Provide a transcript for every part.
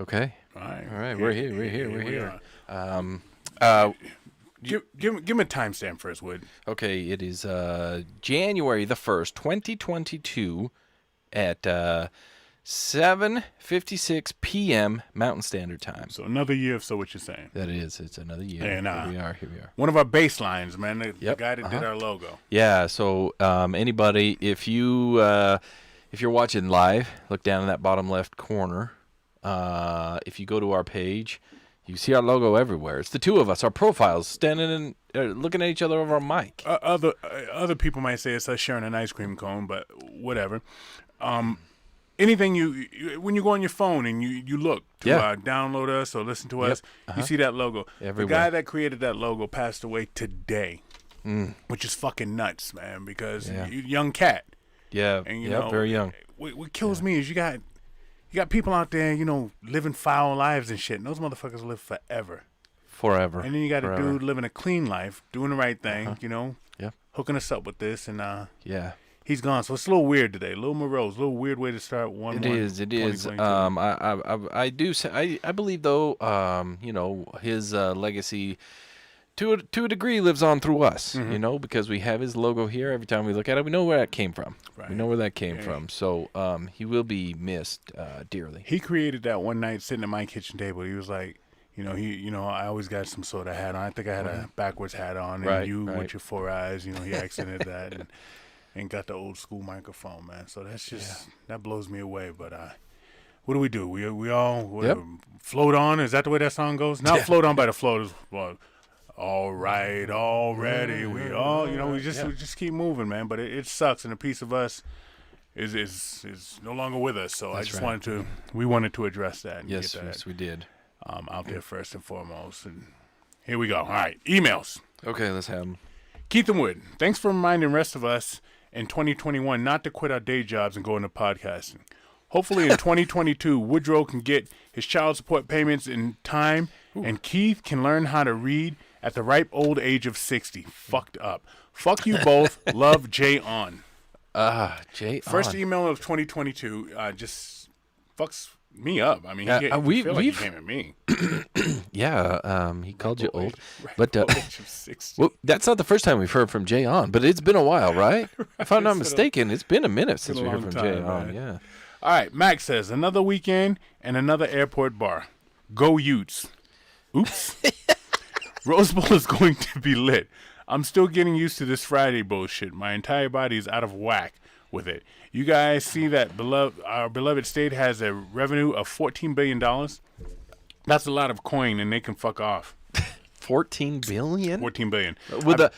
Okay. All right. All right. We're here. Give me a timestamp first, Wood. Okay. It is January the 1st, 2022 at 7:56 p.m. Mountain Standard Time. So another year of So What You Saying. That is. It's another year. And, Here we are. One of our bass lines, man. The Yep. guy that did our logo. Yeah. So anybody, if you're watching live, look down in that bottom left corner. If you go to our page, you see our logo everywhere. It's the two of us, our profiles, standing and looking at each other over a mic. Other people might say it's us sharing an ice cream cone, but whatever. Anything when you go on your phone and you look to download us or listen to us, you see that logo. Everywhere. The guy that created that logo passed away today, which is fucking nuts, man. Because young cat. Yeah. And you know, very young. What kills me is you got people out there, living foul lives and shit. And those motherfuckers live forever. Forever. And then you got a dude living a clean life, doing the right thing, hooking us up with this, and he's gone. So it's a little weird today, a little morose, a little weird way to start It is. I believe though, his legacy to a degree lives on through us, because we have his logo here. Every time we look at it, we know where that came from. Right. We know where that came from. So he will be missed dearly. He created that one night sitting at my kitchen table. He was like, I always got some sort of hat on. I think I had a backwards hat on, and with your 4 eyes, he accented that and got the old school microphone, man. So that's just that blows me away. But what do? We all float on. Is that the way that song goes? Not float on by the floaters. Well, all right, already. We all, we just keep moving, man. But it sucks, and a piece of us is no longer with us. So That's I just we wanted to address that. And Yes, get that, yes, we did. out there first and foremost. And here we go. All right, emails. Okay, let's have them. Keith and Wood, thanks for reminding the rest of us in 2021 not to quit our day jobs and go into podcasting. Hopefully in 2022, Woodrow can get his child support payments in time, and Keith can learn how to read at the ripe old age of 60. Fucked up. Fuck you both. Love, Jay On. Jay First on. email of 2022 just fucks me up. I mean, he feel like he came at me. He called you old. Right, But age of 60. well, that's not the first time we've heard from Jay On, but it's been a while, right? If I'm not mistaken, it's been a minute since we heard from Jay On. Yeah. All right, Max says, another weekend and another airport bar. Go Utes. Oops. Rose Bowl is going to be lit. I'm still getting used to this Friday bullshit. My entire body is out of whack with it. You guys see that our beloved state has a revenue of $14 billion? That's a lot of coin, and they can fuck off. 14 billion? 14 billion. With a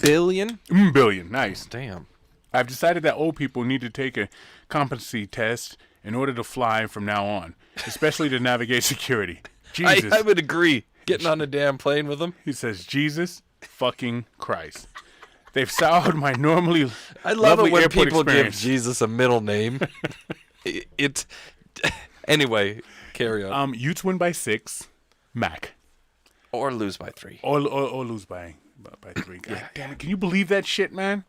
billion? Billion. Nice. Damn. I've decided that old people need to take a competency test in order to fly from now on, especially to navigate security. Jesus. I would agree. Getting on a damn plane with them. He says, Jesus fucking Christ. They've soured my normally I love lovely it when airport people experience. give Jesus a middle name. It's anyway, carry on. Utes win by 6. Mac. Or lose by 3. Or lose by 3. God damn it. Can you believe that shit, man?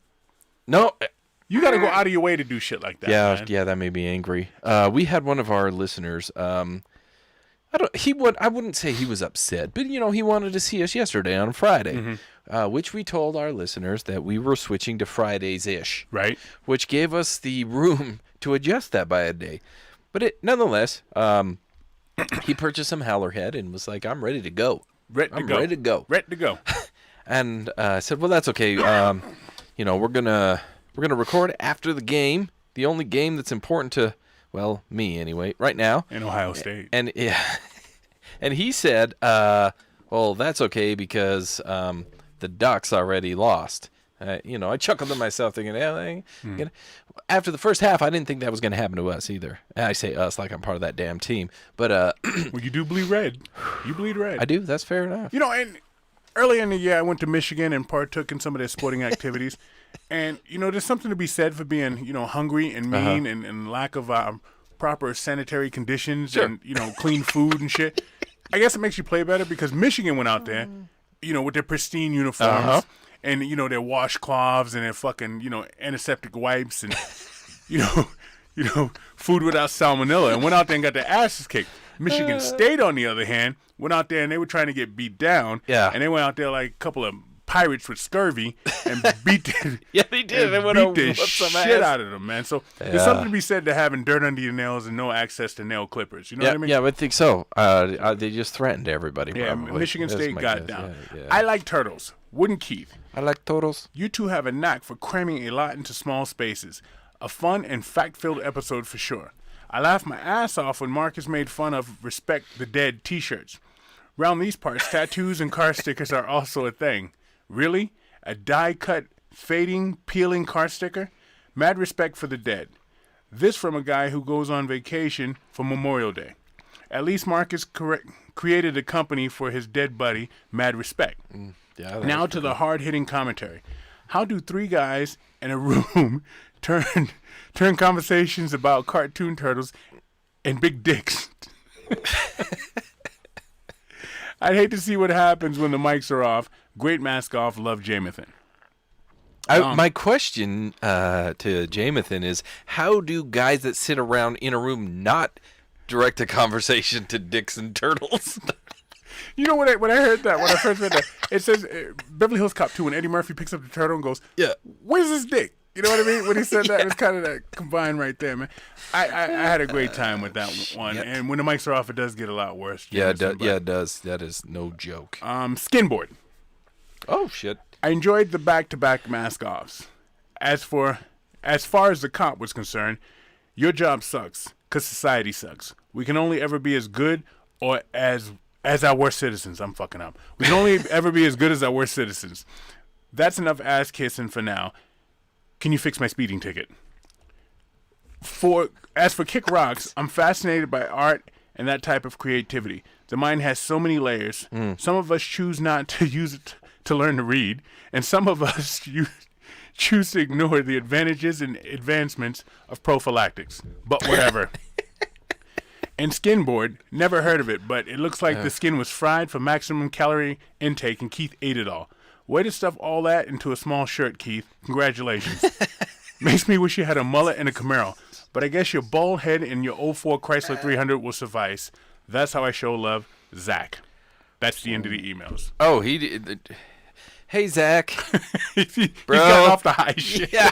No. You got to go out of your way to do shit like that, man. Yeah, that made me angry. We had one of our listeners. I wouldn't say he was upset, but he wanted to see us yesterday on Friday, which we told our listeners that we were switching to Fridays-ish, Right. Which gave us the room to adjust that by a day. But nonetheless, he purchased some Howlerhead and was like, "I'm ready to go. Ready to go. And I said, "Well, that's okay. We're gonna record after the game. The only game that's important to." Well, me anyway, right now. In Ohio State. And and he said, well, that's okay because the Ducks already lost. I chuckled to myself thinking, after the first half, I didn't think that was going to happen to us either. And I say us like I'm part of that damn team. But well, you do bleed red. You bleed red. I do. That's fair enough. And earlier in the year, I went to Michigan and partook in some of their sporting activities. And, there's something to be said for being, hungry and mean and lack of proper sanitary conditions and, clean food and shit. I guess it makes you play better because Michigan went out there, with their pristine uniforms and, their washcloths and their fucking, antiseptic wipes and, food without salmonella, and went out there and got their asses kicked. Michigan State, on the other hand, went out there and they were trying to get beat down. Yeah. And they went out there like a couple of pirates with scurvy and beat the, Yeah, they did. They beat the shit out of them, man. So there's something to be said to having dirt under your nails and no access to nail clippers. You know what I mean? Yeah, I think so. They just threatened everybody. Yeah, probably. Michigan That's State my got guess. down. Yeah. I like turtles. Wouldn't Keith? I like turtles. You two have a knack for cramming a lot into small spaces. A fun and fact-filled episode for sure. I laughed my ass off when Marcus made fun of Respect the Dead t-shirts. Round these parts, tattoos and car stickers are also a thing. Really? A die-cut, fading, peeling car sticker? Mad respect for the dead. This from a guy who goes on vacation for Memorial Day. At least Marcus created a company for his dead buddy, Mad respect. Yeah. Now to the hard-hitting commentary. How do three guys in a room turn conversations about cartoon turtles and big dicks? I'd hate to see what happens when the mics are off. Great mask off. Love, Jamathan. My question to Jamathan is, how do guys that sit around in a room not direct a conversation to dicks and turtles? You know when I heard that, when I first read that, it says Beverly Hills Cop 2, when Eddie Murphy picks up the turtle and goes, Yeah. "Where's his dick?" You know what I mean? When he said that, it was kind of that combined right there, man. I had a great time with that one. Yep. And when the mics are off, it does get a lot worse. Yeah, Jameson, it does. That is no joke. Skinboard. Oh, shit. I enjoyed the back-to-back mask-offs. As far as the cop was concerned, your job sucks because society sucks. We can only ever be as good or as our worst citizens. I'm fucking up. We can only ever be as good as our worst citizens. That's enough ass kissing for now. Can you fix my speeding ticket? As for Kick Rocks, I'm fascinated by art and that type of creativity. The mind has so many layers. Some of us choose not to use it to learn to read, and some of us choose to ignore the advantages and advancements of prophylactics. But whatever. And Skinboard, never heard of it, but it looks like the skin was fried for maximum calorie intake, and Keith ate it all. Way to stuff all that into a small shirt, Keith. Congratulations. Makes me wish you had a mullet and a Camaro, but I guess your bald head and your 04 Chrysler 300 will suffice. That's how I show love, Zach. That's the end of the emails. Oh, he did. Hey, Zach. He's Bro. gotten off the high shit. Yeah.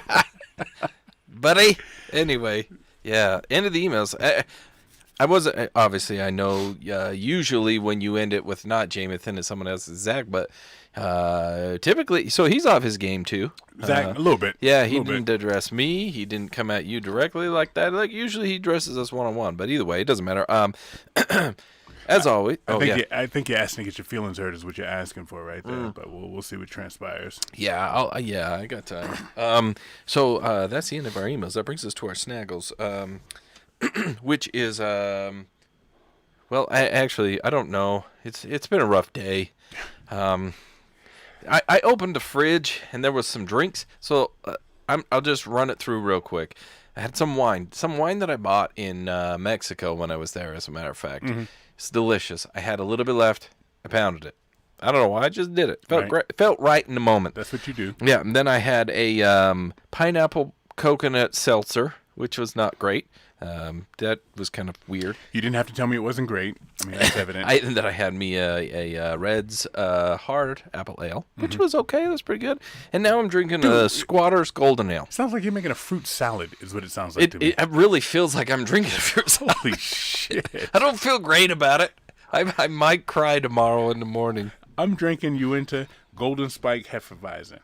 Buddy. Anyway, yeah, end of the emails. I wasn't, obviously, I know usually when you end it with not Jamathan, it's someone else's Zach, but typically, so he's off his game too. Zach, a little bit. Yeah, he didn't address me. He didn't come at you directly like that. Like, usually he addresses us one-on-one, but either way, it doesn't matter. As always. I think you're asking to get your feelings hurt is what you're asking for right there, but we'll see what transpires. Yeah, I got time. So that's the end of our emails. That brings us to our snaggles. Which is, well, I don't know. It's been a rough day. I opened the fridge and there was some drinks, so I'll just run it through real quick. I had some wine that I bought in Mexico when I was there, as a matter of fact. Mm-hmm. It's delicious. I had a little bit left. I pounded it. I don't know why. I just did it. Felt right in the moment. That's what you do. Yeah, and then I had a pineapple coconut seltzer, which was not great. That was kind of weird. You didn't have to tell me it wasn't great. I mean, that's evident. And then I had me a Red's hard apple ale, which was okay. It was pretty good. And now I'm drinking a Squatter's Golden Ale. Sounds like you're making a fruit salad is what it sounds like to me. It really feels like I'm drinking a fruit salad. Holy shit. I don't feel great about it. I might cry tomorrow in the morning. I'm drinking Uinta Golden Spike Hefeweizen.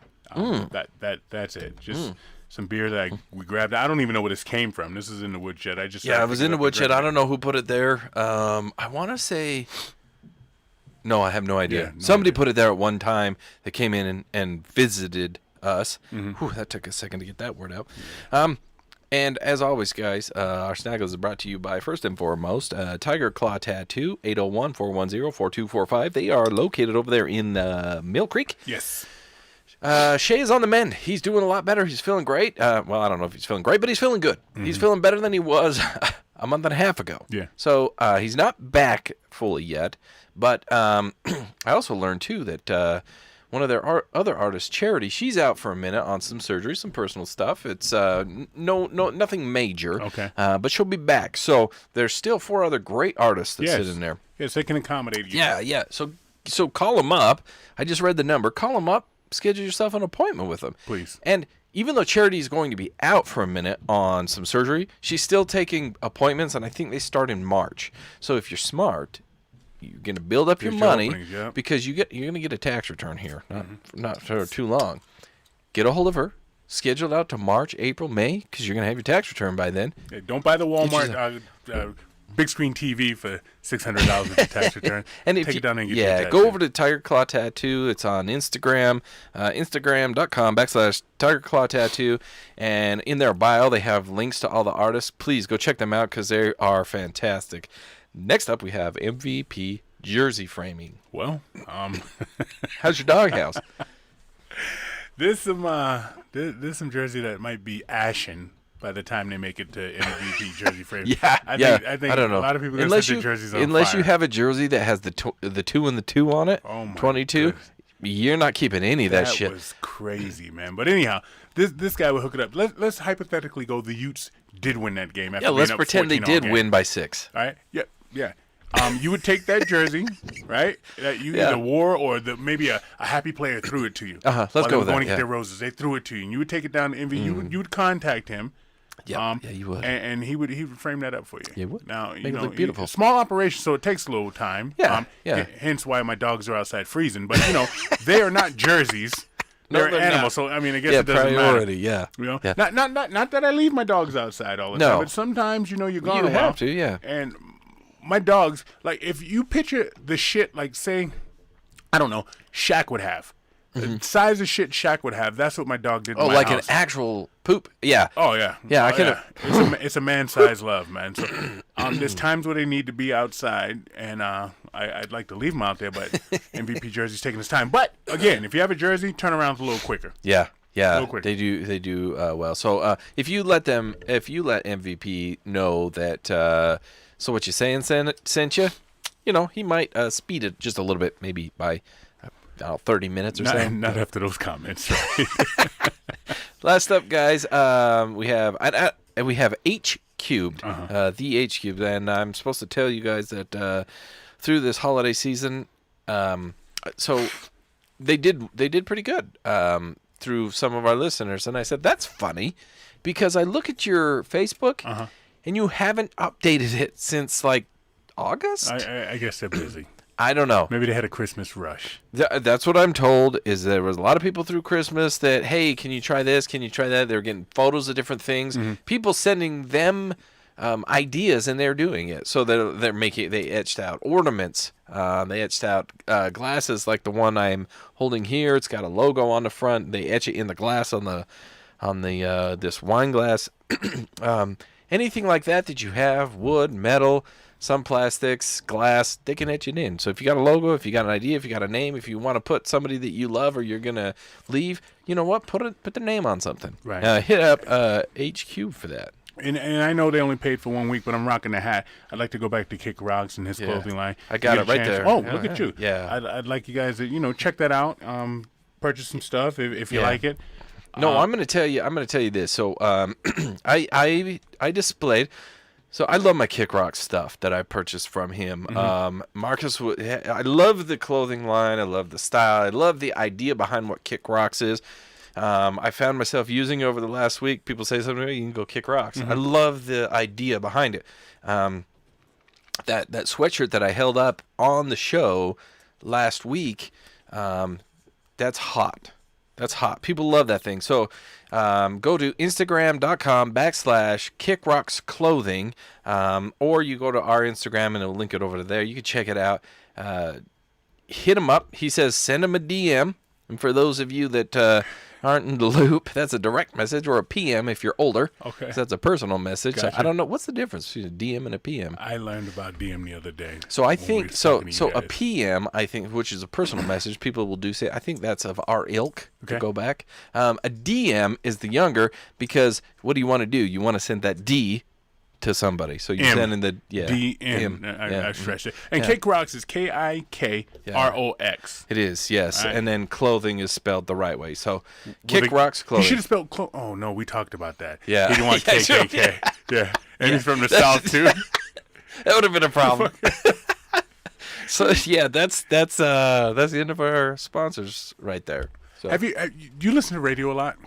That's it. Just some beer that we grabbed. I don't even know where this came from. This is in the woodshed. It was in the woodshed. I don't know who put it there. I want to say, no, I have no idea. Yeah, Somebody put it there at one time. They came in and visited us. Whew, that took a second to get that word out. And as always, guys, our Snaggles is brought to you by, first and foremost, Tiger Claw Tattoo, 801-410-4245. They are located over there in Mill Creek. Yes. Shay is on the mend. He's doing a lot better. He's feeling great. Well, I don't know if he's feeling great, but he's feeling good. He's feeling better than he was a month and a half ago. Yeah. So he's not back fully yet. But I also learned, too, that one of their other artists, Charity, she's out for a minute on some surgery, some personal stuff. It's nothing major. Okay. But she'll be back. So there's still 4 other great artists that sit in there. Yes, they can accommodate you. Yeah. So call them up. I just read the number. Call them up. Schedule yourself an appointment with them. Please. And even though Charity is going to be out for a minute on some surgery, she's still taking appointments, and I think they start in March. So if you're smart, you're going to build up your money because you're going to get a tax return here, not for too long. Get a hold of her. Schedule it out to March, April, May, because you're going to have your tax return by then. Yeah, don't buy the Walmart big screen TV for $600 with the tax return. And take it down and get your tattoo. go over to Tiger Claw Tattoo. It's on Instagram, Instagram.com/Tiger Claw Tattoo. And in their bio, they have links to all the artists. Please go check them out because they are fantastic. Next up, we have MVP Jersey Framing. Well, how's your doghouse? There's some jersey that might be ashen by the time they make it to MVP Jersey Framing. I think I don't know. A lot of people are going to set their jerseys on unless fire. you have a jersey that has the 2 and the 2 on it, oh my 22, goodness. You're not keeping any of that shit. That was crazy, man. But anyhow, this guy would hook it up. Let's hypothetically go the Utes did win that game. After Let's being up pretend they 14 all did game. win by 6. All right? Yeah. You would take that jersey, right? That you either wore or maybe a happy player threw it to you. Let's While go they were with going that. to get their roses. They threw it to you, and you would take it down to MVP. You would contact him. Yeah, you would. And he would frame that up for you. He would. Now, Make it look beautiful. Small operation, so it takes a little time. Yeah. Hence why my dogs are outside freezing. But, they are not jerseys. They're animals. So, I mean, I guess it doesn't priority, matter. Not that I leave my dogs outside all the time. But sometimes, you're gone You a while. have to, yeah. And my dogs, like, if you picture the shit, like, say, I don't know, Shaq would have. The size of shit Shaq would have, that's what my dog did in my like house. an actual poop? Yeah. Oh, yeah. Yeah, I can. It's a man-sized love, man. So there's times where they need to be outside, and I'd like to leave them out there, but MVP Jersey's taking his time. But, again, if you have a jersey, turn around a little quicker. Yeah. Quick. They do well. So if you let MVP know that SoWhutChuSayin sent you, he might speed it just a little bit, maybe by 30 minutes or so. Not after those comments, right? Last up, guys, we have H Cubed, the H Cubed, and I'm supposed to tell you guys that through this holiday season, so they did pretty good through some of our listeners, and I said that's funny because I look at your Facebook and you haven't updated it since like August. I guess they're busy. I don't know. Maybe they had a Christmas rush. That's what I'm told, is there was a lot of people through Christmas that, hey, can you try this? Can you try that? They're getting photos of different things. People sending them ideas, and they're doing it. So they etched out ornaments. They etched out glasses like the one I'm holding here. It's got a logo on the front. They etch it in the glass on the this wine glass. Anything like that you have, wood, metal, some plastics, glass, they can etch it in. So if you got a logo, if you got an idea, if you got a name, if you want to put somebody that you love or you're going to leave, you know what? Put their name on something. Right. Hit up HQ for that. And I know they only paid for 1 week, but I'm rocking the hat. I'd like to go back to Kick Rocks and his clothing line. I got it right there. Oh, look at you. Yeah. I'd like you guys to, check that out. Purchase some stuff if you like it. No, I'm going to tell you this. So I displayed. So I love my Kick Rock stuff that I purchased from him. Marcus, I love the clothing line. I love the style. I love the idea behind what Kick Rocks is. I found myself using over the last week. People say something, you can go Kick Rocks. I love the idea behind it. That sweatshirt that I held up on the show last week, that's hot. That's hot. People love that thing. So go to Instagram.com/KickRocksClothing, or you go to our Instagram and it'll link it over to there. You can check it out. Hit him up. He says send him a DM. And for those of you that aren't in the loop, that's a direct message, or a PM if you're older. Okay. So that's a personal message. Gotcha. So I don't know. What's the difference between a DM and a PM? I learned about DM the other day. So I think a PM, I think, which is a personal message, people will do say, I think that's of our ilk to go back. A DM is the younger, because what do you want to do? You want to send that D to somebody. So you M. send in the DM. Yeah. I stretched it. And Kick Rocks is KIKROX. It is, yes. Right. And then clothing is spelled the right way. So Kick Rocks He Clothing. should have spelled Oh no, we talked about that. Yeah. He didn't want Yeah, KKK. Yeah. And he's from the South too. That would have been a problem. So yeah, that's the end of our sponsors right there. So Do you listen to radio a lot?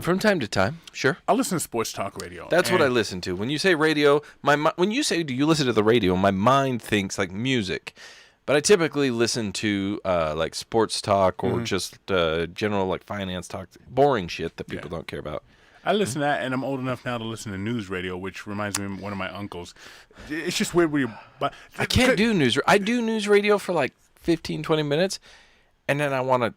from time to time, sure. I listen to sports talk radio. That's what I listen to. When you say radio, when you say do you listen to the radio, my mind thinks like music. But I typically listen to like sports talk or just general like finance talk, boring shit that people don't care about. I listen to that, and I'm old enough now to listen to news radio, which reminds me of one of my uncles. It's just weird when I can't do news. I do news radio for like 15, 20 minutes, and then I want to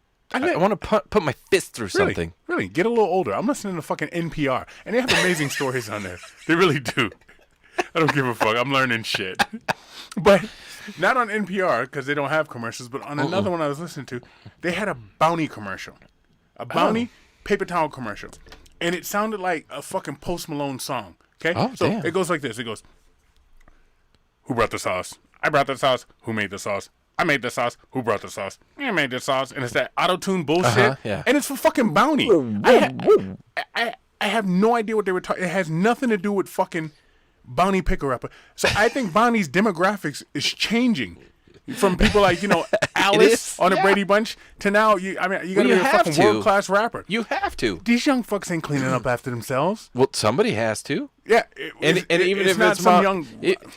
put my fist through something. Really, get a little older. I'm listening to fucking NPR, and they have amazing stories on there. They really do. I don't give a fuck. I'm learning shit. But not on NPR, because they don't have commercials, but on another one I was listening to, they had a Bounty commercial. A Bounty paper towel commercial. And it sounded like a fucking Post Malone song. Okay? Oh, so damn. it goes like this. It goes, who brought the sauce? I brought the sauce. Who made the sauce? I made the sauce. Who brought the sauce? I made the sauce. And it's that auto-tune bullshit. Yeah. And it's for fucking Bounty. I have no idea what they were talking. It has nothing to do with fucking Bounty picker-upper. So I think Bounty's demographics is changing. From people like, Alice on the Brady Bunch to now, you gotta be a fucking world-class rapper. You have to. These young fucks ain't cleaning up after themselves. Well, somebody has to. Yeah. And even if it's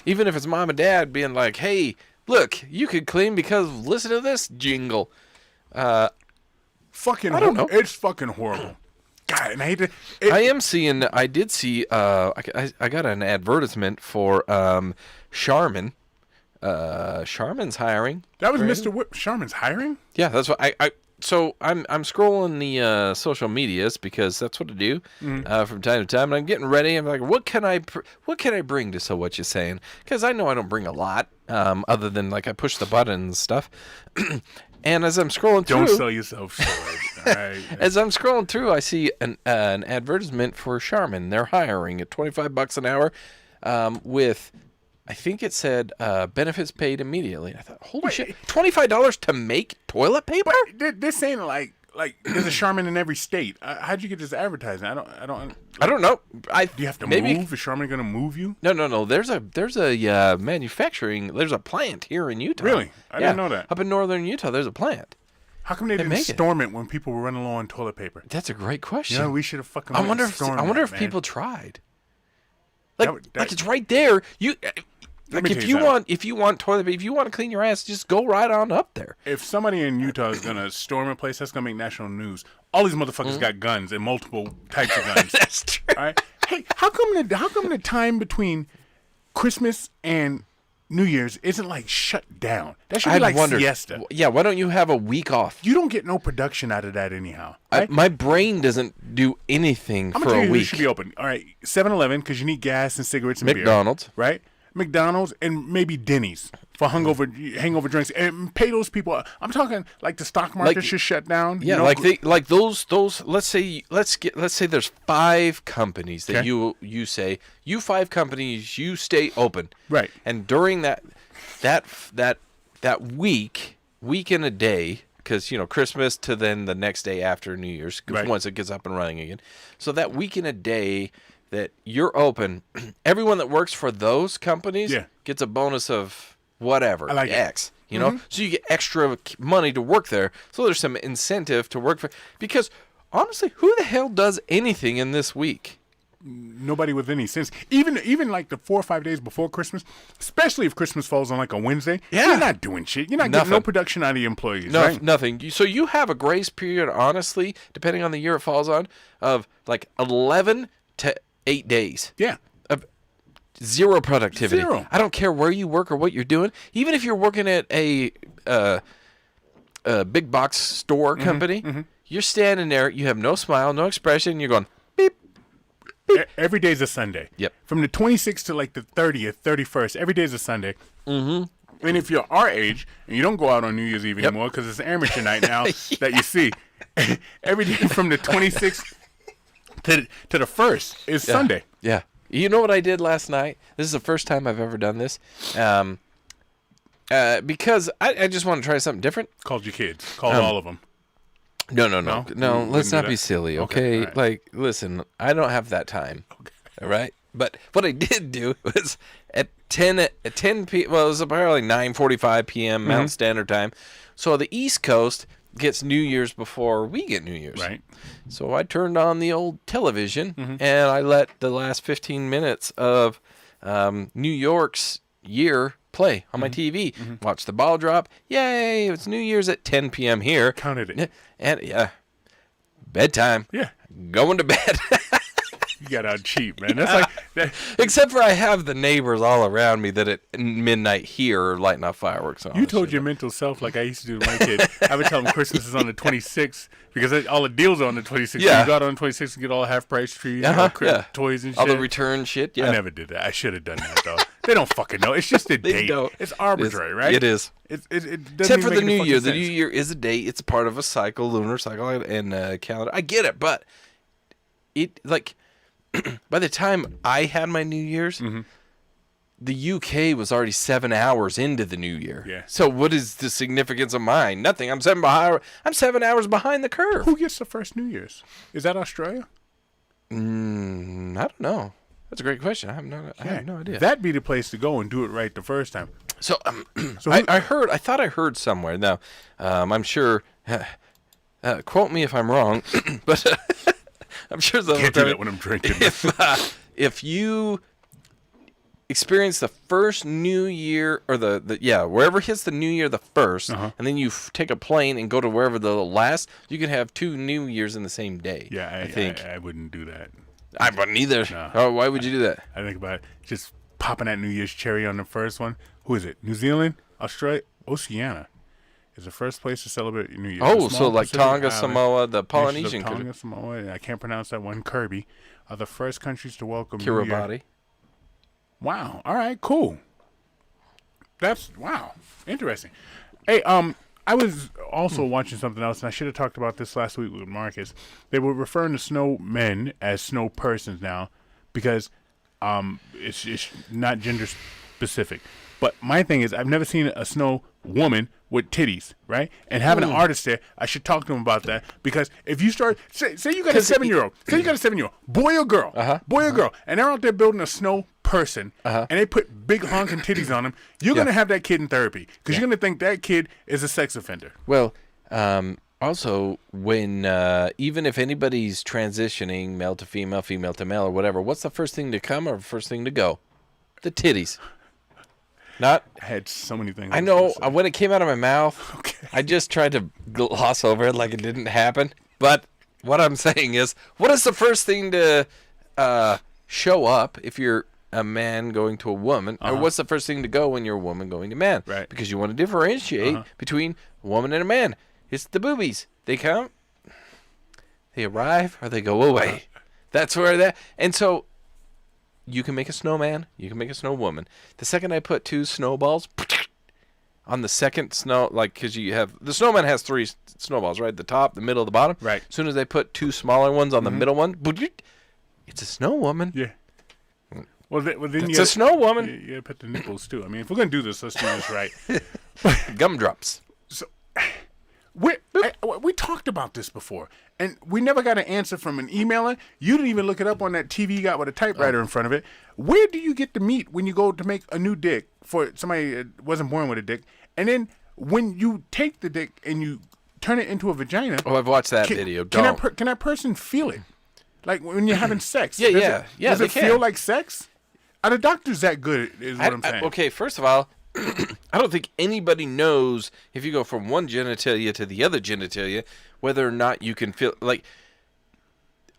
even if it's mom and dad being like, hey, look, you could clean because listen to this jingle. Fucking, I don't know. It's fucking horrible. God, and I hate to. I did see, I got an advertisement for Charmin. Charmin's hiring. That was Mr. Whip. Charmin's hiring? Yeah, that's what so I'm scrolling the social medias because that's what I do from time to time, and I'm getting ready. I'm like, what can I bring to SoWhutChuSayin? Because I know I don't bring a lot, other than like I push the button and stuff. And as I'm scrolling through, don't sell yourself short. All right. As I'm scrolling through, I see an advertisement for Charmin. They're hiring at $25 an hour, with, I think it said benefits paid immediately. I thought, holy shit, $25 to make toilet paper? This ain't like there's a Charmin in every state. How'd you get this advertising? I don't know. Do you have to move? Is Charmin gonna move you? No. There's a manufacturing. There's a plant here in Utah. Really? I didn't know that. Up in northern Utah, there's a plant. How come they didn't storm it when people were running low on toilet paper? That's a great question. We should have fucking. I wonder if people tried. Like it's right there. If you want toilet paper, if you want to clean your ass, just go right on up there. If somebody in Utah is gonna storm a place, that's gonna make national news. All these motherfuckers got guns and multiple types of guns. That's true. All right. Hey, how come the time between Christmas and New Year's isn't like shut down? That should be like siesta. Yeah. Why don't you have a week off? You don't get no production out of that anyhow. Right? My brain doesn't do anything for a week. You should be open. All right, 7-Eleven because you need gas and cigarettes and McDonald's, beer, right? McDonald's and maybe Denny's for hangover drinks, and pay those people. I'm talking like the stock market should shut down. Yeah, those. Let's say there's 5 companies that you say you 5 companies you stay open, right? And during that week and a day, because Christmas to then the next day after New Year's, once it gets up and running again. So that week and a day that you're open, everyone that works for those companies gets a bonus of whatever, X. So you get extra money to work there. So there's some incentive to work for. Because honestly, who the hell does anything in this week? Nobody with any sense. Even like the 4 or 5 days before Christmas, especially if Christmas falls on like a Wednesday, you're not doing shit. You're not getting no production out of your employees. Right? Nothing. So you have a grace period, honestly, depending on the year it falls on, of like 11 to 8 days. Yeah. Of zero productivity. Zero. I don't care where you work or what you're doing. Even if you're working at a big box store company, you're standing there, you have no smile, no expression, you're going, beep. Every day's a Sunday. Yep. From the 26th to like the 30th, 31st, every day's a Sunday. Mm-hmm. And if you're our age and you don't go out on New Year's Eve anymore because it's amateur night now that you see, every day from the 26th to the 1st is Sunday. Yeah. You know what I did last night? This is the first time I've ever done this. Because I just want to try something different. Called your kids. Called all of them. No. You Let's wouldn't not do be that? silly, Okay, okay? all right. Like, listen, I don't have that time. Okay. All right? But what I did do was at 10 p.m. Well, it was apparently 9:45 p.m. Mountain Standard Time. So the East Coast gets New Year's before we get New Year's. Right. So I turned on the old television and I let the last 15 minutes of New York's year play on my TV. Watch the ball drop. Yay! It's New Year's at 10 p.m. here. Counted it. And bedtime. Yeah. Going to bed. You got out cheap, man. That's like that. Except for I have the neighbors all around me that at midnight here are lighting off fireworks. And all You that told shit. your mental self like I used to do to my kid. I would tell them Christmas is on the 26th because all the deals are on the 26th. Yeah. You go out on the 26th and get all half-price trees, all toys and shit. All the return shit. Yeah. I never did that. I should have done that, though. They don't fucking know. It's just a They date. don't. It's arbitrary, right? It is. It doesn't Except for even the make New any Year. fucking The New sense. Year is a date. It's a part of a cycle, lunar cycle, and calendar. I get it, but it like by the time I had my New Year's, the UK was already 7 hours into the New Year. Yeah. So what is the significance of mine? Nothing. I'm 7 hours behind the curve. Who gets the first New Year's? Is that Australia? I don't know. That's a great question. I have no idea. That'd be the place to go and do it right the first time. So, So I thought I heard somewhere. Now, I'm sure. Quote me if I'm wrong, but I'm sure Can't do that when I'm drinking. if you experience the first New Year or wherever hits the New Year the first, and then you take a plane and go to wherever the last, you can have 2 New Years in the same day. Yeah, I think I wouldn't do that. I wouldn't either. No. Oh, why would you do that? I think about it. Just popping that New Year's cherry on the first one. Who is it? New Zealand? Australia? Oceania is the first place to celebrate New Year's. Oh, The so small like Pacific Tonga, island Samoa, the nations of Polynesian Tonga, Samoa, and I can't pronounce that one, Kirby, are the first countries to welcome New Year. Kiribati. Wow. All right, cool. Wow. Interesting. Hey, I was also watching something else, and I should have talked about this last week with Marcus. They were referring to snow men as snow persons now because it's not gender specific. But my thing is, I've never seen a snow woman with titties, right? And having an artist there, I should talk to him about that because if you start, say you got a 7-year-old, boy or girl, and they're out there building a snow person, and they put big honking titties on them, you're gonna have that kid in therapy because you're gonna think that kid is a sex offender. Well, also, when even if anybody's transitioning male to female, female to male, or whatever, what's the first thing to come or first thing to go? The titties. Not. I had so many things. I know when it came out of my mouth, Okay. I just tried to gloss over it like it didn't happen. But what I'm saying is, what is the first thing to show up if you're a man going to a woman, or what's the first thing to go when you're a woman going to man? Right. Because you want to differentiate between a woman and a man. It's the boobies. They come, they arrive, or they go away. That's where that. And so you can make a snowman, you can make a snow woman. The second I put 2 snowballs on the second snow, like, because you have the snowman has 3 snowballs, right? The top, the middle, the bottom. Right. As soon as I put 2 smaller ones on the middle one, it's a snow woman. Yeah. Well, then It's you a snow woman. You gotta put the nipples too. I mean, if we're gonna do this, let's do this right. Gumdrops. So, we talked about this before, and we never got an answer from an emailer. You didn't even look it up on that TV you got with a typewriter in front of it. Where do you get the meat when you go to make a new dick for somebody that wasn't born with a dick? And then when you take the dick and you turn it into a vagina. Oh, I've watched that video. Can that person feel it? Like when you're having sex? Yeah. Does they it can. feel like sex? Are the doctors that good? Is what I'm saying. Okay, first of all, I don't think anybody knows if you go from one genitalia to the other genitalia whether or not you can feel like.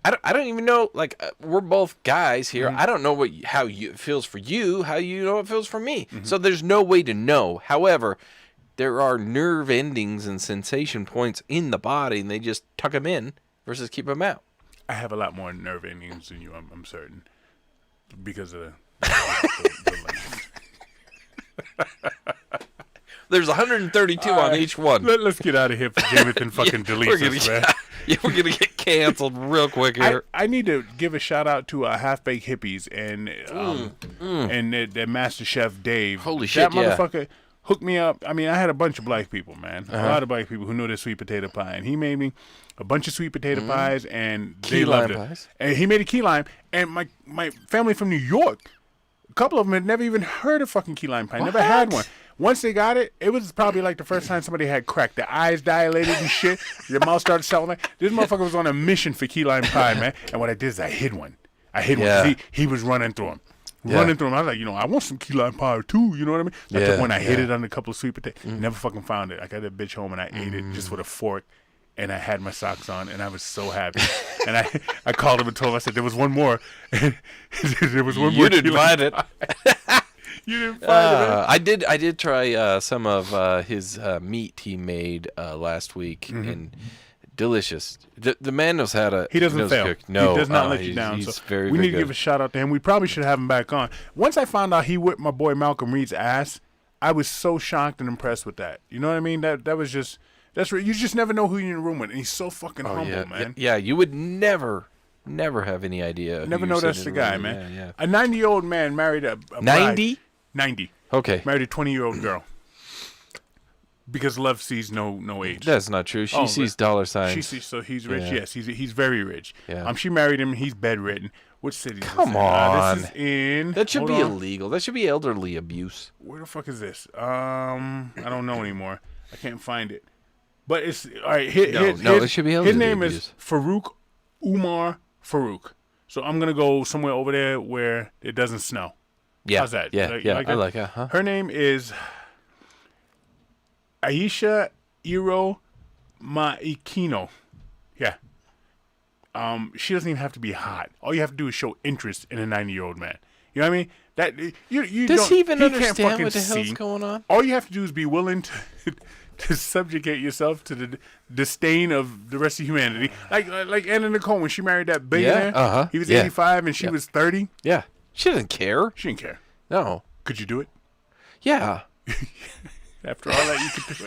I don't even know. Like we're both guys here. I don't know how it feels for you. How you know it feels for me. So there's no way to know. However, there are nerve endings and sensation points in the body, and they just tuck them in versus keep them out. I have a lot more nerve endings than you. I'm certain because of the There's 132 on each one. Let's get out of here for Jamathan fucking deletes us, man. Yeah, we're gonna get canceled real quick here. I need to give a shout out to Half Baked Hippies and the Master Chef Dave. Holy shit, that motherfucker hooked me up. I mean, I had a bunch of black people, man. A lot of black people who know their sweet potato pie, and he made me a bunch of sweet potato pies, and they loved it. Pies. And he made a key lime, and my family from New York, a couple of them had never even heard of fucking key lime pie. Never had one. Once they got it, it was probably like the first time somebody had crack. Their eyes dilated and shit. Your mouth started selling. This motherfucker was on a mission for key lime pie, man. And what I did is I hid one. One. He was running through them. Running through them. I was like, I want some key lime pie too. You know what I mean? I took one. I hid it under a couple of sweet potatoes. Never fucking found it. I got that bitch home and I ate it just with a fork. And I had my socks on, and I was so happy. And I called him and told him, I said, there was one more. There was one more. You didn't find it. You didn't find it. I did try some of his meat he made last week, and delicious. The man knows how to. He doesn't fail. Cook. No, he does not let you down. He's so very, we very need to give a shout out to him. We probably should have him back on. Once I found out he whipped my boy Malcolm Reed's ass, I was so shocked and impressed with that. You know what I mean? That was just. That's right. You just never know who you're in the room with, and he's so fucking humble, man. Yeah, you would never have any idea. Never know that's the guy, man. Yeah. A 90-year-old man married a 90? 90. Okay. Married a 20-year-old girl. Because love sees no age. That's not true. She sees dollar signs. She sees, so he's rich. Yeah. Yes, he's very rich. Yeah. She married him. He's bedridden. Which city? Come on. This is in. That should be illegal. That should be elderly abuse. Where the fuck is this? I don't know anymore. I can't find it. But it's all right. It should be elderly his name abuse. is Farouk Umar Farouk. So I'm gonna go somewhere over there where it doesn't snow. Yeah. How's that? Yeah. I like it. Huh? Her name is Aisha Iro Maikino. Yeah. She doesn't even have to be hot. All you have to do is show interest in a 90-year-old man. You know what I mean? That you Does he even can't understand what the see. hell's going on? All you have to do is be willing to subjugate yourself to the disdain of the rest of humanity. Like Anna Nicole when she married that billionaire. He was 85 and she was 30. Yeah. She doesn't care. She didn't care. No. Could you do it? Yeah. After all that, you could do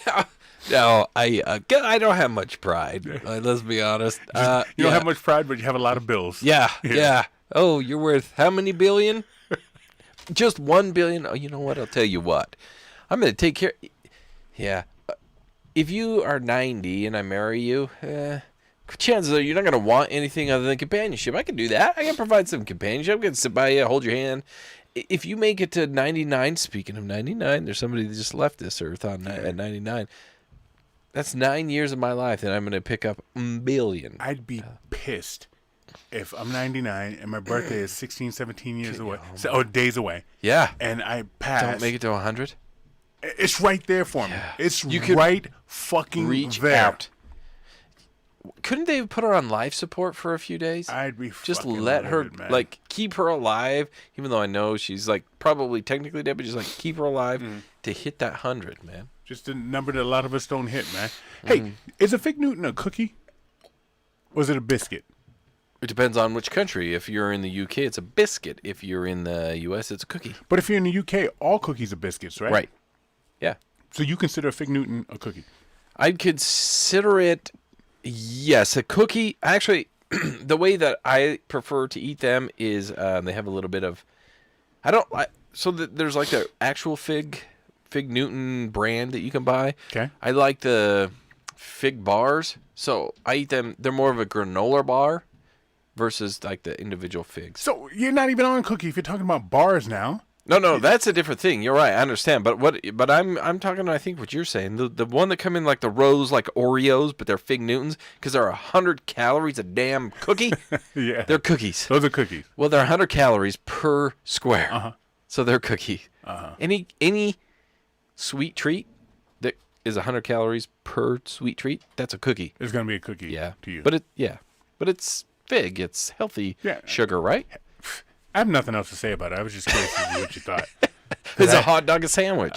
it. No, I don't have much pride. Let's be honest. You don't have much pride, but you have a lot of bills. Yeah. Oh, you're worth how many billion? Just 1 billion? Oh, you know what? I'll tell you what. I'm going to take care. Yeah. If you are 90 and I marry you, chances are you're not going to want anything other than companionship. I can do that. I can provide some companionship. I can sit by you, hold your hand. If you make it to 99, speaking of 99, there's somebody that just left this earth at 99. That's 9 years of my life that I'm going to pick up a billion. I'd be pissed if I'm 99 and my birthday is 16, 17 years away. Days away. Yeah. And I pass. Don't make it to 100. It's right there for me. Yeah. It's right fucking reach there. Out. Couldn't they put her on life support for a few days? I'd be just let her, man. Keep her alive, even though I know she's, probably technically dead, but just, keep her alive to hit that 100, man. Just a number that a lot of us don't hit, man. Hey, is a Fig Newton a cookie? Or is it a biscuit? It depends on which country. If you're in the UK, it's a biscuit. If you're in the US, it's a cookie. But if you're in the UK, all cookies are biscuits, right? Right. Yeah. So you consider a Fig Newton a cookie? I'd consider it, yes, a cookie. Actually, the way that I prefer to eat them is they have a little bit of, there's the actual Fig Newton brand that you can buy. Okay. I like the Fig bars, so I eat them. They're more of a granola bar versus the individual figs. So you're not even on a cookie if you're talking about bars now. No, that's a different thing. You're right. I understand. But I'm talking, I think, what you're saying. The one that come in the rows like Oreos, but they're Fig Newtons because they're 100 calories a damn cookie. Yeah. They're cookies. Those are cookies. Well, they're 100 calories per square. Uh-huh. So they're cookies. Uh-huh. Any sweet treat that is 100 calories per sweet treat, that's a cookie. It's going to be a cookie to you. But it's Fig. It's healthy sugar, right? I have nothing else to say about it. I was just curious to see what you thought. Is a hot dog a sandwich?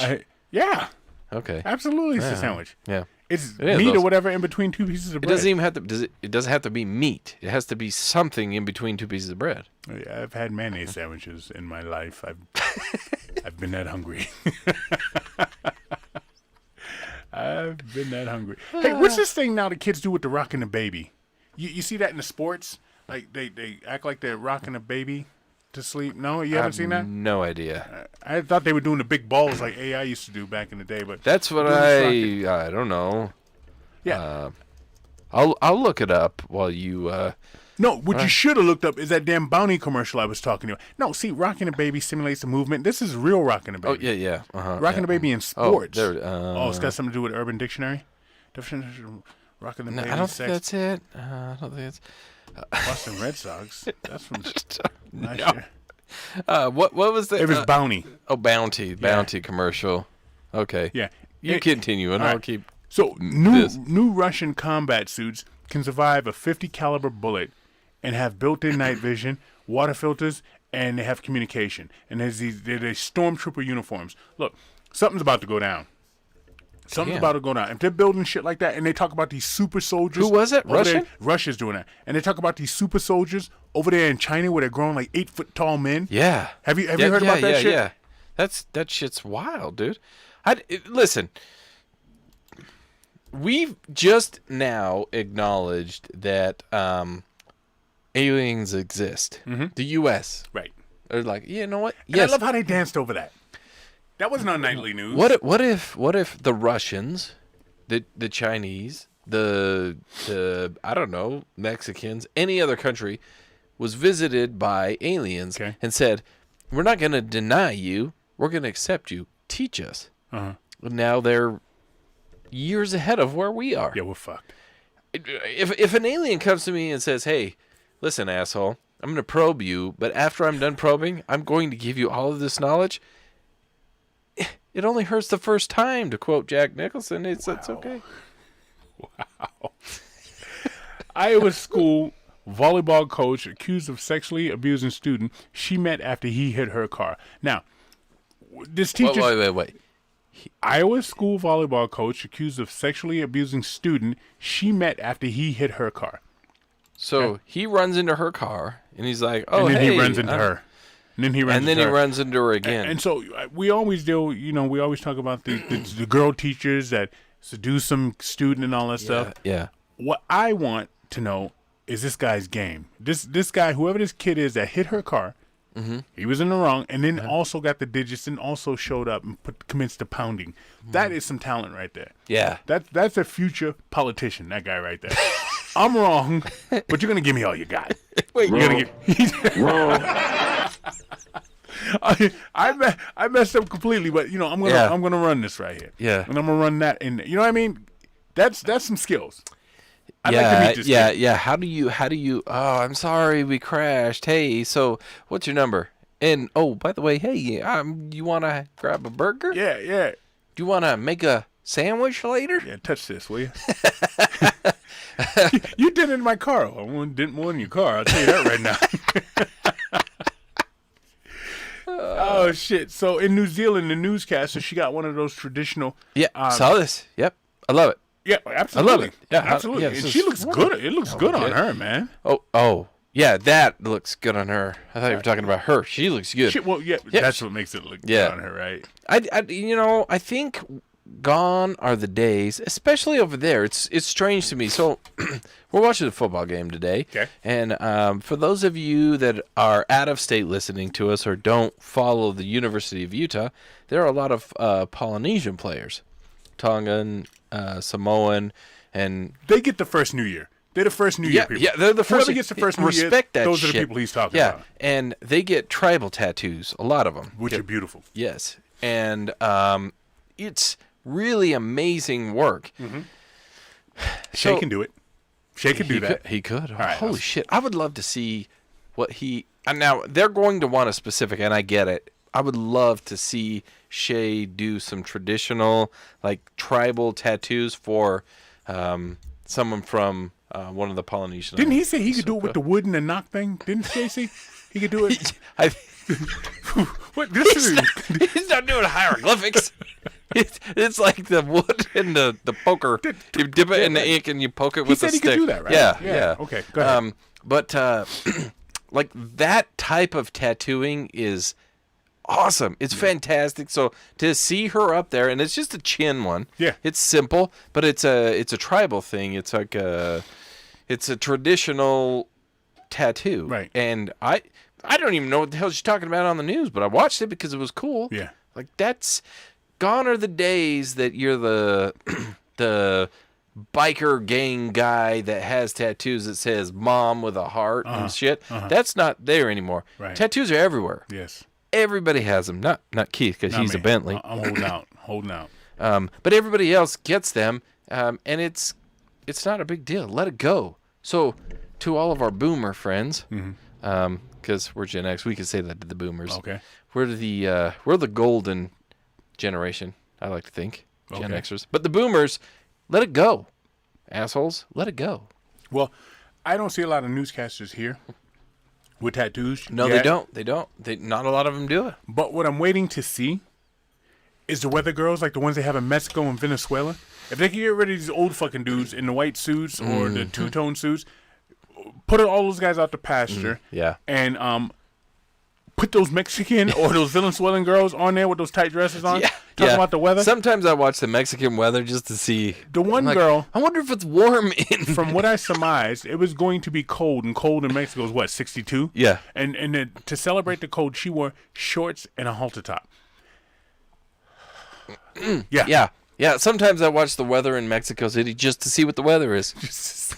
Yeah. Okay. Absolutely, it's a sandwich. Yeah. It's meat or whatever in between two pieces of bread. It doesn't even have to. It doesn't have to be meat. It has to be something in between two pieces of bread. Yeah, I've had mayonnaise sandwiches in my life. I've been that hungry. I've been that hungry. Hey, what's this thing now the kids do with the rocking the baby? You see that in the sports? Like they act like they're rocking a baby to sleep. No, you haven't seen that? No idea. I thought they were doing the big balls like AI used to do back in the day, but That's what I don't know. Yeah. I'll look it up while you. No, what you should have looked up is that damn Bounty commercial I was talking about. No, see, rocking a baby simulates the movement. This is real rocking a baby. Oh yeah. Rocking a baby in sports. Oh, It's got something to do with Urban Dictionary. Definition of rocking the baby. I don't sex. think that's it. I don't think it's. Boston Red Sox. That's from last No. year. What was the? It was Bounty. Oh, Bounty commercial. Okay. Yeah. You continue, and all I'll right. keep. So new Russian combat suits can survive a .50 caliber bullet and have built-in night vision, water filters, and they have communication. And they're stormtrooper uniforms. Look, something's about to go down. Something's about to go down. If they're building shit like that, and they talk about these super soldiers. Who was it? Russian? Russia's doing that. And they talk about these super soldiers over there in China where they're growing like 8-foot tall men. Yeah. Have you heard about that shit? Yeah. That shit's wild, dude. Listen. We've just now acknowledged that aliens exist. Mm-hmm. The U.S. Right. They're like, you know what? And I love how they danced over that. That wasn't on nightly news. What if the Russians, the Chinese, the I don't know, Mexicans, any other country was visited by aliens and said, "We're not going to deny you. We're going to accept you. Teach us." Uh-huh. Now they're years ahead of where we are. Yeah, we're fucked. If an alien comes to me and says, "Hey, listen, asshole, I'm going to probe you, but after I'm done probing, I'm going to give you all of this knowledge," it only hurts the first time, to quote Jack Nicholson. It's okay. Wow. Iowa school volleyball coach accused of sexually abusing student she met after he hit her car. Now, this teacher... Wait. Iowa school volleyball coach accused of sexually abusing student she met after he hit her car. So he runs into her car, and he's like, "Oh, and then hey, he runs into her. And then he runs into her again. And so we always do, we always talk about the girl teachers that seduce some student and all that stuff. Yeah. What I want to know is this guy's game. This guy, whoever this kid is that hit her car, he was in the wrong, and then also got the digits and also showed up and commenced the pounding. That is some talent right there. Yeah. That's a future politician, that guy right there. I'm wrong, but you're going to give me all you got. Wait, you're going to give I messed up completely, but I'm gonna run this right here. Yeah. And I'm gonna run that, and you know what I mean? That's some skills. I'd like to meet this kid. Yeah. How do you? Oh, I'm sorry, we crashed. Hey, so what's your number? And oh, by the way, hey, you want to grab a burger? Yeah. Do you want to make a sandwich later? Yeah, touch this, will you? You did it in my car. I didn't more in your car. I'll tell you that right now. Oh shit! So in New Zealand, the newscaster, she got one of those traditional. Yeah, saw this. Yep, I love it. Yeah, absolutely. I love it. Yeah, absolutely. yeah, And she looks good. It looks good on her, man. Oh, yeah, that looks good on her. I thought you were talking about her. She looks good. That's what makes it look good on her, right? I think gone are the days, especially over there. It's strange to me. So we're watching a football game today. Okay. And for those of you that are out of state listening to us or don't follow the University of Utah, there are a lot of Polynesian players, Tongan, Samoan, and they get the first New Year. They're the first New Year people. Yeah, they're the first. Whoever gets the first New Year, respect that those shit. are the people he's talking about. Yeah, and they get tribal tattoos, a lot of them. Which are beautiful. Yes, and it's really amazing work. Mm-hmm. Shay can do it. Shay can do that. He could. Oh, right, holy shit. I would love to see what he... And now, they're going to want a specific, and I get it. I would love to see Shay do some traditional, like, tribal tattoos for someone from one of the Polynesian... Didn't he say he could do it with the wood and the knock thing? Didn't Shay say he could do it? What? He's not doing hieroglyphics. It's like the wood and the poker. You dip it in the ink and you poke it with a stick. He said he could do that, right? Yeah. Okay, go ahead. But like that type of tattooing is awesome. It's fantastic. So to see her up there, and it's just a chin one. Yeah. It's simple, but it's a tribal thing. It's like it's a traditional tattoo. Right. And I don't even know what the hell she's talking about on the news, but I watched it because it was cool. Yeah. Like, that's gone are the days that you're the the biker gang guy that has tattoos that says mom with a heart and shit. That's not there anymore. Right. Tattoos are everywhere. Yes. Everybody has them. Not Keith, because he's me. a Bentley. I'm holding out. But everybody else gets them, and it's not a big deal. Let it go. So to all of our boomer friends, because we're Gen X, we can say that to the boomers. Okay. We're the golden generation, I like to think, Gen Xers. But the boomers, let it go, assholes. Let it go. Well, I don't see a lot of newscasters here with tattoos. No, yet, they don't. Not a lot of them do it. But what I'm waiting to see is the weather girls, like the ones they have in Mexico and Venezuela. If they can get rid of these old fucking dudes in the white suits or the two-tone suits, put all those guys out to pasture. Yeah. And put those Mexican or those Venezuelan girls on there with those tight dresses on. Yeah. Talking about the weather. Sometimes I watch the Mexican weather just to see. The one girl, I wonder if it's warm in. from what I surmised, it was going to be cold, and cold in Mexico is what, 62? Yeah. And then to celebrate the cold, she wore shorts and a halter top. Yeah. Yeah. Sometimes I watch the weather in Mexico City just to see what the weather is.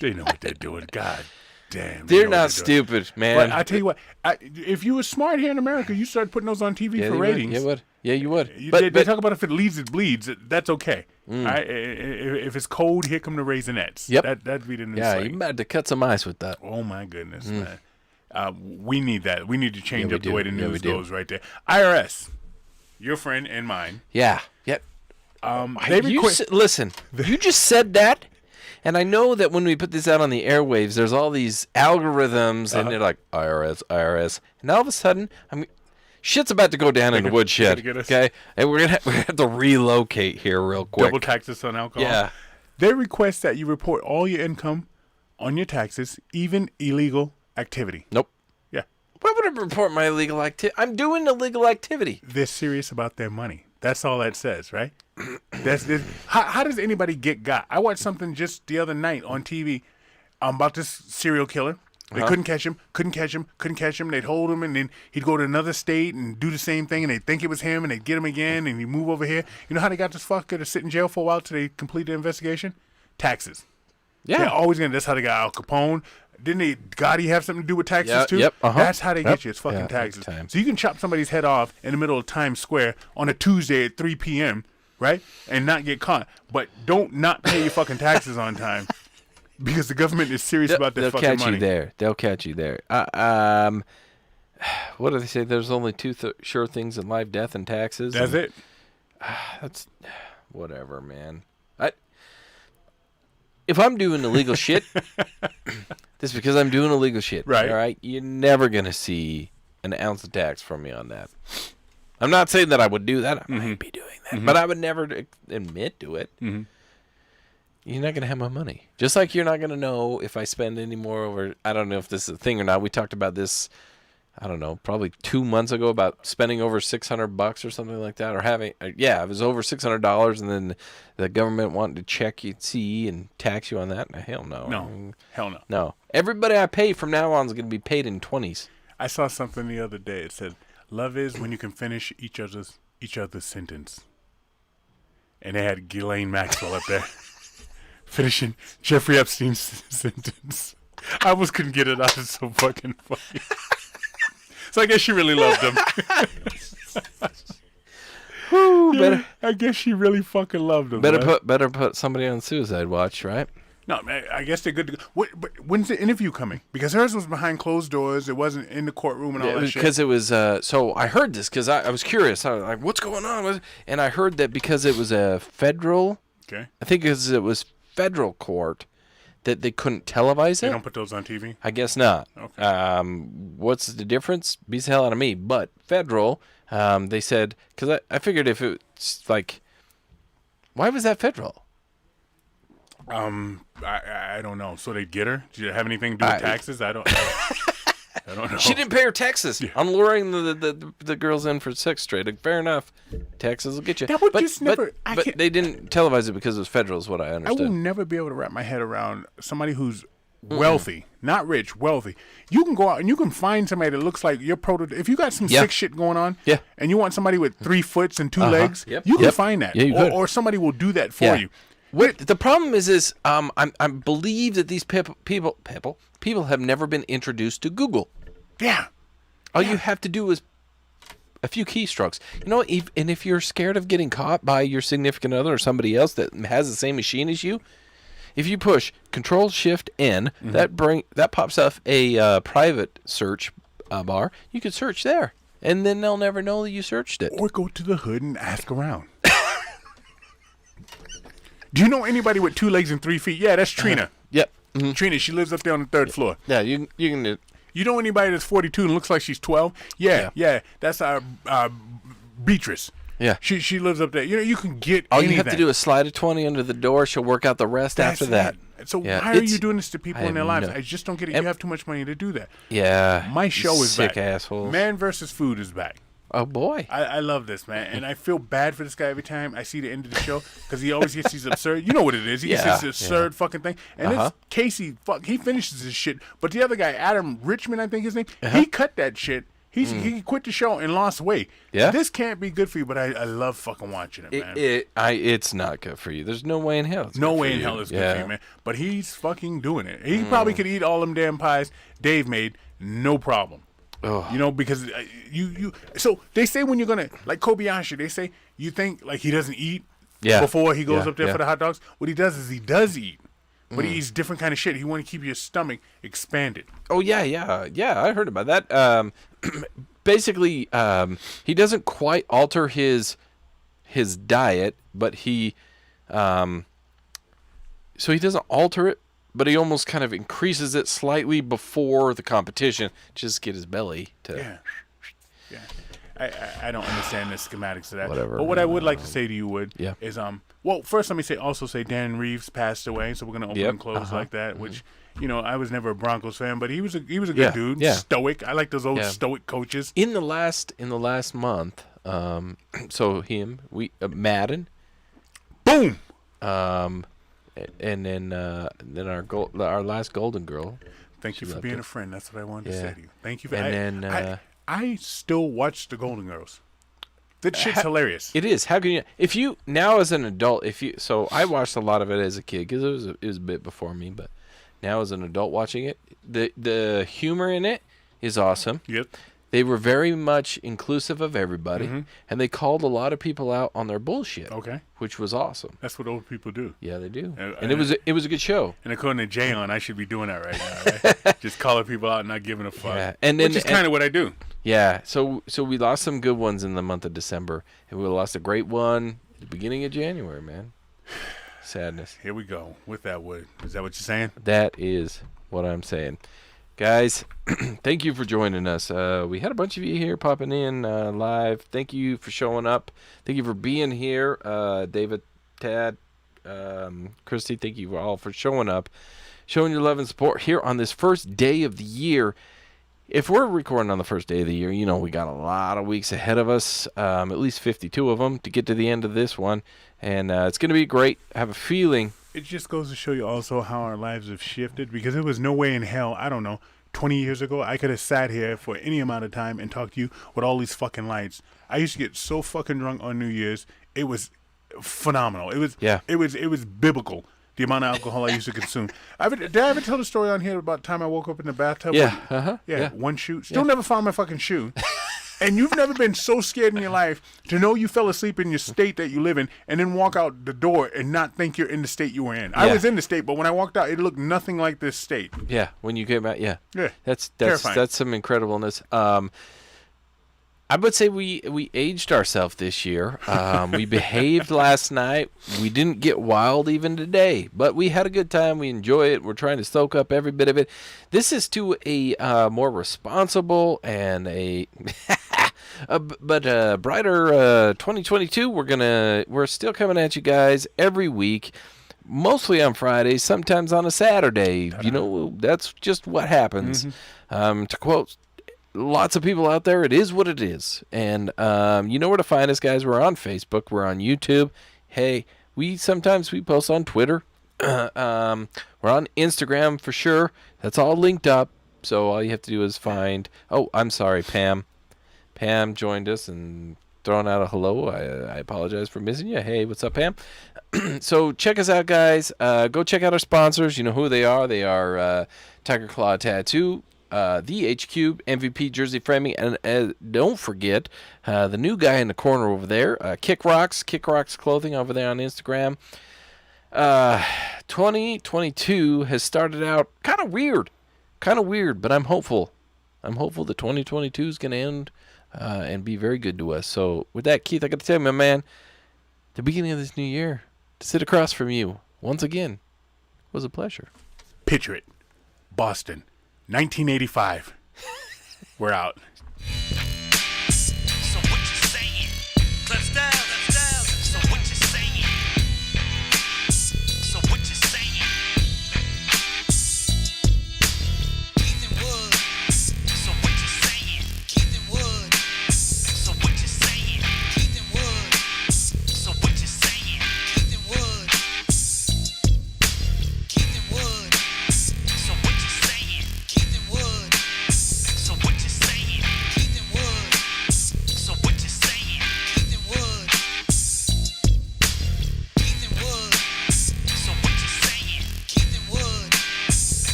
They know what they're doing. God damn. They're not stupid, man. But I tell you what, if you were smart here in America, you started putting those on TV for ratings. Yeah, you would. They talk about if it leaves, it bleeds. That's okay. All right? If it's cold, here come the Raisinets. Yep. That'd be the new Yeah, slang. you might have to cut some ice with that. Oh, my goodness, man. We need that. We need to change up the way the news do. goes right there. IRS, your friend and mine. Yeah. Yep. They Listen, you just said that, and I know that when we put this out on the airwaves, there's all these algorithms, and they're like, IRS. And all of a sudden, shit's about to go down in the woodshed, okay? And we're gonna have to relocate here real quick. Double taxes on alcohol. Yeah. They request that you report all your income on your taxes, even illegal activity. Nope. Yeah. Why would I report my illegal activity? I'm doing illegal activity. They're serious about their money. That's all that says, right? How does anybody get got? I watched something just the other night on TV about this serial killer. They couldn't catch him. They'd hold him, and then he'd go to another state and do the same thing, and they'd think it was him, and they'd get him again, and he'd move over here. You know how they got this fucker to sit in jail for a while till they complete the investigation? Taxes. Yeah. They're always going to, that's how they got Al Capone. Didn't Gotti have something to do with taxes too? Yep. That's how they get you. It's fucking taxes. So you can chop somebody's head off in the middle of Times Square on a Tuesday at 3 p.m., right? And not get caught. But don't not pay your fucking taxes on time. Because the government is serious about their fucking money. They'll catch you there. What do they say? There's only two sure things in life: death and taxes. That's it. That's whatever, man. If I'm doing illegal shit, that's because I'm doing illegal shit. Right. All right. You're never gonna see an ounce of tax from me on that. I'm not saying that I would do that. I might be doing that, but I would never admit to it. You're not going to have my money. Just like you're not going to know if I spend any more over, I don't know if this is a thing or not. We talked about this, I don't know, probably 2 months ago about spending over $600 or something like that. Or having, it was over $600 and then the government wanted to check you, see, and tax you on that. Hell no. No. Hell no. No. Everybody I pay from now on is going to be paid in 20s. I saw something the other day. It said, love is when you can finish each other's sentence. And they had Ghislaine Maxwell up there. Finishing Jeffrey Epstein's sentence. I almost couldn't get it out. It's so fucking funny. So I guess she really loved him. Whew, I guess she really fucking loved him. Better put somebody on suicide watch, right? No, I guess they're good to go. But when's the interview coming? Because hers was behind closed doors. It wasn't in the courtroom and all that shit. Because it was, so I heard this because I was curious. I was like, what's going on? And I heard that because it was a federal, I think it was federal court, that they couldn't televise it. They don't put those on TV? I guess not. Okay. What's the difference? Beats the hell out of me. But federal, they said, because I figured if it's like, why was that federal? I don't know. So they get her? Did it have anything to do with taxes? I don't know. I don't know. She didn't pay her taxes. I'm luring the girls in for sex trade. Fair enough. Taxes will get you. That would just never. But they didn't televise it because it was federal, is what I I understood. will never be able to wrap my head around somebody who's wealthy, not rich, wealthy. You can go out and you can find somebody that looks like your prototype. If you got some sick shit going on, and you want somebody with 3 foot and 2 legs, you can find that. Yeah, you could. Or somebody will do that for you. The problem is I believe that these people have never been introduced to Google. Yeah. All you have to do is a few keystrokes. You know, if you're scared of getting caught by your significant other or somebody else that has the same machine as you, if you push Control-Shift-N, that pops up a private search bar. You could search there, and then they'll never know that you searched it. Or go to the hood and ask around. Do you know anybody with 2 legs and 3 feet? Yeah, that's Trina. Yep. Mm-hmm. Trina, she lives up there on the 3rd floor. Yeah, you can. You know anybody that's 42 and looks like she's 12? Yeah. That's our Beatrice. Yeah. She lives up there. You know, you can get All anything. you have to do is slide a 20 under the door. She'll work out the rest after that. So why are you doing this to people in their lives? I just don't get it. You have too much money to do that. Yeah. My show is sick back. Assholes. Man versus Food is back. Oh, boy. I love this, man. And I feel bad for this guy every time I see the end of the show because he always gets these absurd. You know what it is. He gets this absurd fucking thing. And it's Casey, he finishes his shit. But the other guy, Adam Richmond, I think his name, he cut that shit. He quit the show and lost weight. Yeah. This can't be good for you, but I love fucking watching it, man. It's not good for you. There's no way in hell. No way in hell it's good for you, man. But he's fucking doing it. He probably could eat all them damn pies Dave made, no problem. Oh. You know, because you. So they say when you're gonna like Kobayashi, they say you think like he doesn't eat before he goes up there for the hot dogs. What he does is he does eat, but he eats different kind of shit. He want to keep your stomach expanded. Oh yeah. I heard about that. Basically, he doesn't quite alter his diet, but he so he doesn't alter it. But he almost kind of increases it slightly before the competition, just get his belly to. Yeah. I don't understand the schematics of that. Whatever. But what I would like to say to you, Wood, Yeah. is well, first let me say Dan Reeves passed away, so we're gonna open and close like that. Which I was never a Broncos fan, but he was a good dude. Yeah. Stoic. I like those old stoic coaches. In the last month, so Madden, boom. And then our last Golden Girl. Thank you for being a friend. That's what I wanted to say to you. Thank you for. And I still watch the Golden Girls. That shit's hilarious. It is. How can you? If you now as an adult, so I watched a lot of it as a kid because it was a bit before me, but now as an adult watching it, the humor in it is awesome. Yep. They were very much inclusive of everybody, and they called a lot of people out on their bullshit. Okay. Which was awesome. That's what old people do. Yeah, they do. And it was a good show. And according to Jayon, I should be doing that right now, right? Just calling people out and not giving a fuck. Yeah. Which is kind of what I do. Yeah. So we lost some good ones in the month of December, and we lost a great one at the beginning of January, man. Sadness. Here we go with that word. Is that what you're saying? That is what I'm saying. Guys, thank you for joining us. We had a bunch of you here popping in live. Thank you for showing up. Thank you for being here. David, Tad, Christy, thank you all for showing up, showing your love and support here on this first day of the year. If we're recording on the first day of the year, we got a lot of weeks ahead of us, at least 52 of them to get to the end of this one. And it's going to be great. I have a feeling. It just goes to show you also how our lives have shifted, because there was no way in hell, I don't know, 20 years ago, I could have sat here for any amount of time and talked to you with all these fucking lights. I used to get so fucking drunk on New Year's. It was phenomenal. It was biblical, the amount of alcohol I used to consume. Did I ever tell the story on here about the time I woke up in the bathtub? Yeah. One shoe. Still never found my fucking shoe. And you've never been so scared in your life to know you fell asleep in your state that you live in and then walk out the door and not think you're in the state you were in. I was in the state, but when I walked out, it looked nothing like this state. Yeah, when you came out, yeah. That's terrifying. That's some incredibleness. I would say we aged ourselves this year. We behaved last night. We didn't get wild even today, but we had a good time. We enjoy it. We're trying to soak up every bit of it. This is to a more responsible and a brighter 2022. We're still coming at you guys every week. mostly on Fridays, sometimes on a Saturday. Ta-da. You know, that's just what happens. To quote lots of people out there, it is what it is. And you know where to find us, guys. We're on Facebook. We're on YouTube. Hey, sometimes we post on Twitter. We're on Instagram for sure. That's all linked up. So all you have to do is find... Oh, I'm sorry, Pam. Pam joined us and throwing out a hello. I apologize for missing you. Hey, what's up, Pam? So check us out, guys. Go check out our sponsors. You know who they are. They are Tiger Claw Tattoo, the HQ, MVP Jersey Framing, and don't forget the new guy in the corner over there, Kick Rocks Clothing over there on Instagram. 2022 has started out kind of weird, but I'm hopeful. I'm hopeful that 2022 is going to end and be very good to us. So with that, Keith, I got to tell you, my man, the beginning of this new year, to sit across from you once again was a pleasure. Picture it. Boston, 1985. We're out.